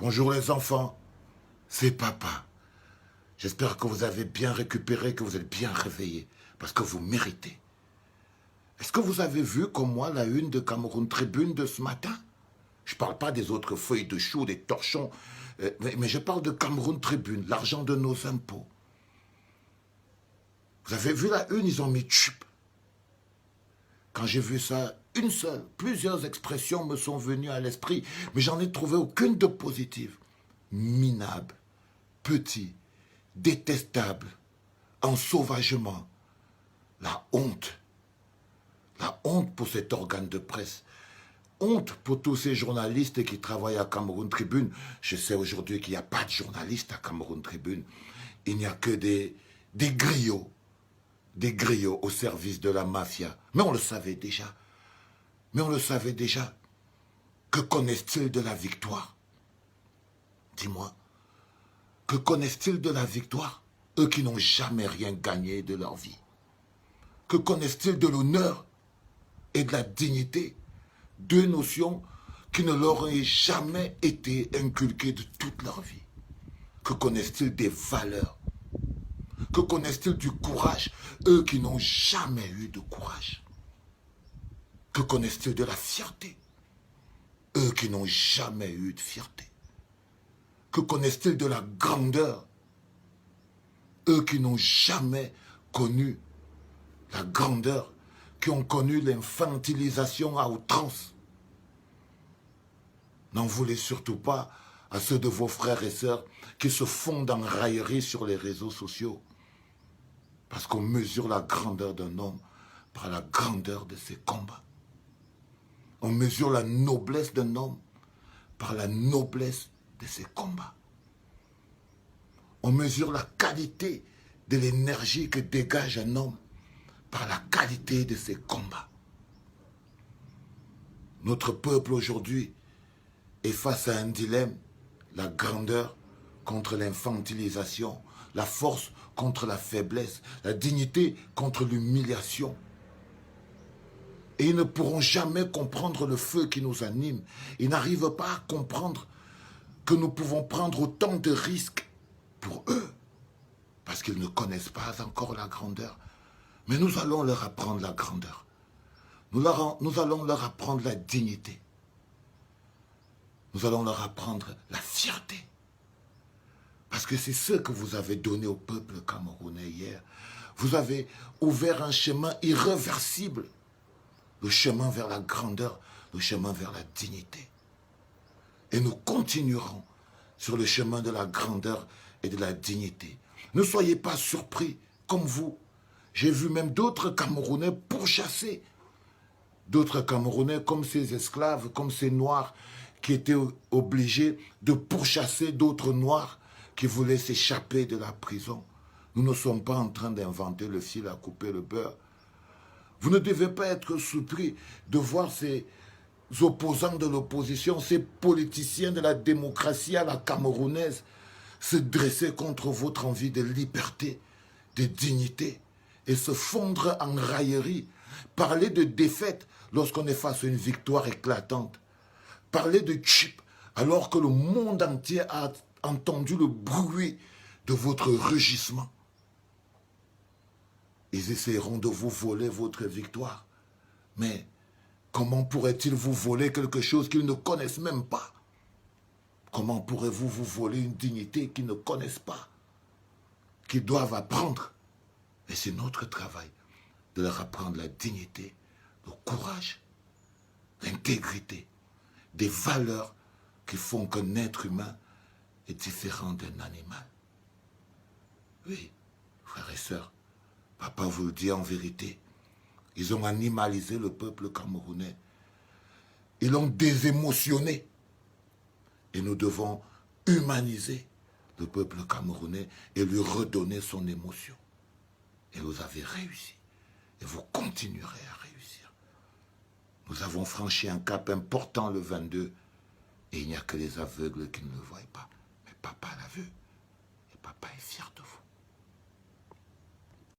Bonjour les enfants, c'est papa. J'espère que vous avez bien récupéré, que vous êtes bien réveillés, parce que vous méritez. Est-ce que vous avez vu comme moi la une de Cameroun Tribune de ce matin? Je ne parle pas des autres feuilles de chou, des torchons, mais je parle de Cameroun Tribune, l'argent de nos impôts. Vous avez vu la une, ils ont mis tchup. Quand j'ai vu ça, une seule, plusieurs expressions me sont venues à l'esprit, mais j'en ai trouvé aucune de positive. Minable, petit, détestable, ensauvagement, la honte. La honte pour cet organe de presse. Honte pour tous ces journalistes qui travaillent à Cameroun Tribune. Je sais aujourd'hui qu'il n'y a pas de journalistes à Cameroun Tribune. Il n'y a que des griots. Des griots au service de la mafia. Mais on le savait déjà. Mais on le savait déjà. Que connaissent-ils de la victoire? Dis-moi. Que connaissent-ils de la victoire? Eux qui n'ont jamais rien gagné de leur vie. Que connaissent-ils de l'honneur et de la dignité? Deux notions qui ne leur ont jamais été inculquées de toute leur vie. Que connaissent-ils des valeurs? Que connaissent-ils du courage? Eux qui n'ont jamais eu de courage. Que connaissent-ils de la fierté? Eux qui n'ont jamais eu de fierté. Que connaissent-ils de la grandeur? Eux qui n'ont jamais connu la grandeur, qui ont connu l'infantilisation à outrance. N'en voulez surtout pas à ceux de vos frères et sœurs qui se fondent en raillerie sur les réseaux sociaux. Parce qu'on mesure la grandeur d'un homme par la grandeur de ses combats. On mesure la noblesse d'un homme par la noblesse de ses combats. On mesure la qualité de l'énergie que dégage un homme par la qualité de ses combats. Notre peuple aujourd'hui est face à un dilemme, la grandeur contre l'infantilisation, la force contre la faiblesse, la dignité contre l'humiliation. Et ils ne pourront jamais comprendre le feu qui nous anime. Ils n'arrivent pas à comprendre que nous pouvons prendre autant de risques pour eux, parce qu'ils ne connaissent pas encore la grandeur. Mais nous allons leur apprendre la grandeur. Nous allons leur apprendre la dignité. Nous allons leur apprendre la fierté. Parce que c'est ce que vous avez donné au peuple camerounais hier. Vous avez ouvert un chemin irréversible. Le chemin vers la grandeur, le chemin vers la dignité. Et nous continuerons sur le chemin de la grandeur et de la dignité. Ne soyez pas surpris, comme vous. J'ai vu même d'autres Camerounais pourchasser. D'autres Camerounais comme ces esclaves, comme ces Noirs, qui étaient obligés de pourchasser d'autres Noirs qui voulaient s'échapper de la prison. Nous ne sommes pas en train d'inventer le fil à couper le beurre. Vous ne devez pas être surpris de voir ces opposants de l'opposition, ces politiciens de la démocratie à la camerounaise se dresser contre votre envie de liberté, de dignité et se fondre en raillerie. Parler de défaite lorsqu'on est face à une victoire éclatante. Parler de chip alors que le monde entier a entendu le bruit de votre rugissement. Ils essaieront de vous voler votre victoire. Mais comment pourraient-ils vous voler quelque chose qu'ils ne connaissent même pas? Comment pourrez-vous vous voler une dignité qu'ils ne connaissent pas? Qu'ils doivent apprendre. Et c'est notre travail de leur apprendre la dignité, le courage, l'intégrité, des valeurs qui font qu'un être humain est différent d'un animal. Oui, frères et sœurs, papa vous le dit en vérité, ils ont animalisé le peuple camerounais. Ils l'ont désémotionné. Et nous devons humaniser le peuple camerounais et lui redonner son émotion. Et vous avez réussi. Et vous continuerez à réussir. Nous avons franchi un cap important le 22. Et il n'y a que les aveugles qui ne le voient pas. Mais papa l'a vu. Et papa est fier de vous.